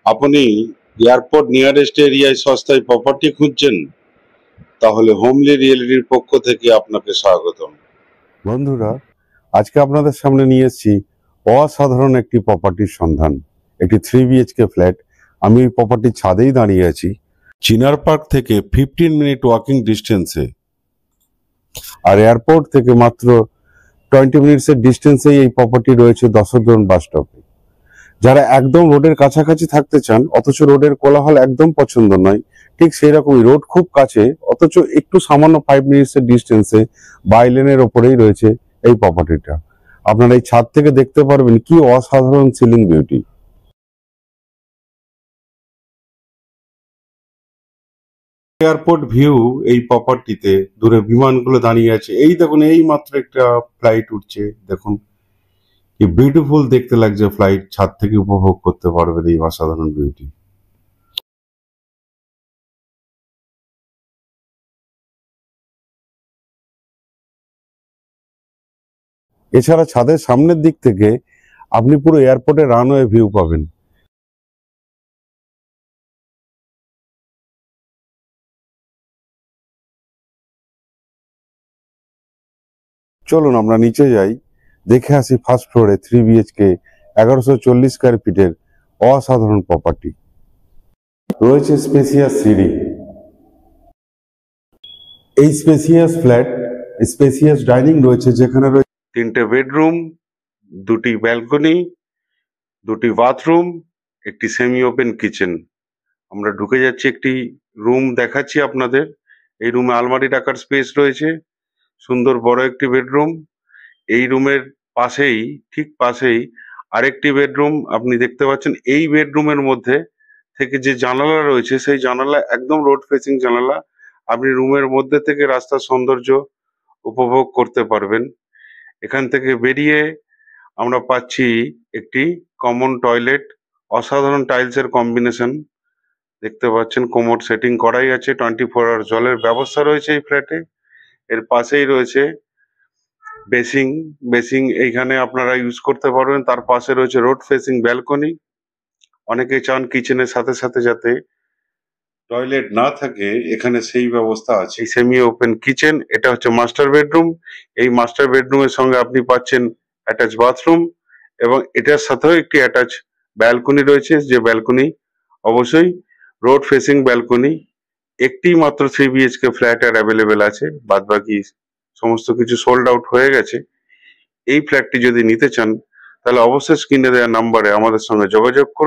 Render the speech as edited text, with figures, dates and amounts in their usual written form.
আপনি airport nearest এরিয়ায় সস্তায় প্রপার্টি খুঁজছেন? তাহলে হোমলি রিয়েলিটির পক্ষ থেকে আপনাকে স্বাগতম। বন্ধুরা, আজকে আপনাদের সামনে নিয়ে এসেছি অসাধারণ একটি প্রপার্টির সন্ধান। একটি 3 BHK ফ্ল্যাট। আমি এই প্রপার্টির ছাদেই দাঁড়িয়ে আছি, চিনার পার্ক থেকে 15 মিনিট ওয়াকিং ডিস্টেন্সে, আর এয়ারপোর্ট থেকে মাত্র 20 মিনিটসের ডিস্টেন্সেই এই প্রপার্টি রয়েছে দশরথন বাস স্টপে। যারা একদম রোডের কাছাকাছি থাকতে চান অথচ রোডের কোলাহল একদম পছন্দ নয়, ঠিক সেই রকমই রোড খুব কাছে অথচ একটু সামান্য 5 মিনিটসের ডিস্টেন্সে বাই লেনের ওপরেই রয়েছে এই প্রপার্টিটা। আপনারা এই ছাদ থেকে দেখতে পারবেন কি অসাধারণ সিলিং বিউটি। এয়ারপোর্ট ভিউ এই প্রপার্টিতে, দূরে বিমানগুলো দাঁড়িয়ে আছে। এই দেখুন, এই মাত্র একটা ফ্লাইট উঠছে, দেখুন কি বিউটিফুল দেখতে লাগছে। ফ্লাইট ছাদ থেকে উপভোগ করতে পারবেন এই অসাধারণ বিউটি। এছাড়া ছাদের সামনের দিক থেকে আপনি পুরো এয়ারপোর্টের রানওয়ে ভিউ পাবেন। চলুন আমরা নিচে যাই, দেখে আসি ফার্স্ট ফ্লোরে 3 BHK 1140 স্কয়ার ফিটের অসাধারণ প্রপার্টি। রয়েছে স্পেসিয়াস সিঁড়ি। এই স্পেসিয়াস ফ্ল্যাট, স্পেসিয়াস ডাইনিং রয়েছে, যেখানে রয়েছে 3টে বেডরুম, 2টি ব্যালকনি, 2টি বাথরুম, একটি সেমি ওপেন কিচেন। আমরা ঢুকে যাচ্ছি, একটি রুম দেখাচ্ছি আপনাদের। এই রুমে আলমারি রাখার স্পেস রয়েছে, সুন্দর বড় একটি বেডরুম। এই রুমের পাশেই, ঠিক পাশেই আরেকটি বেডরুম আপনি দেখতে পাচ্ছেন। এই বেডরুমের মধ্যে থেকে যে জানালা রয়েছে, সেই জানালা একদম রোড ফেসিং জানালা। আপনি রুমের মধ্যে থেকে রাস্তার সৌন্দর্য উপভোগ করতে পারবেন। এখান থেকে বেরিয়ে আমরা পাচ্ছি একটি কমন টয়লেট। অসাধারণ টাইলসের কম্বিনেশন দেখতে পাচ্ছেন। কোমোড সেটিং করাই আছে, 24 আওয়ার জলের ব্যবস্থা রয়েছে এই ফ্ল্যাটে। এর পাশেই রয়েছে বেসিং এইখানে আপনারা ইউজ করতে পারবেন। তার পাশে রয়েছে রোড ফেসিং ব্যালকনি। অনেকে চান কিচেনের সাথে সাথে যাতে টয়লেট না থাকে, এখানে সেই ব্যবস্থা আছে। এই সেমি ওপেন কিচেন, এটা হচ্ছে মাস্টার বেডরুম। এই মাস্টার বেডরুমের সঙ্গে আপনি পাচ্ছেন অ্যাটাচ বাথরুম, এবং এটার সাথেও একটি অ্যাটাচ ব্যালকনি রয়েছে, যে ব্যালকনি অবশ্যই রোড ফেসিং ব্যালকনি। একটি মাত্র 3 BHK ফ্ল্যাট আর অ্যাভেলেবেল আছে, বাদবাকি সমস্ত কিছু সোল্ড আউট হয়ে গেছে। এই ফ্ল্যাটটি যদি নিতে চান তাহলে অবশ্যই স্ক্রিনে দেওয়া নাম্বারে আমাদের সঙ্গে যোগাযোগ করুন।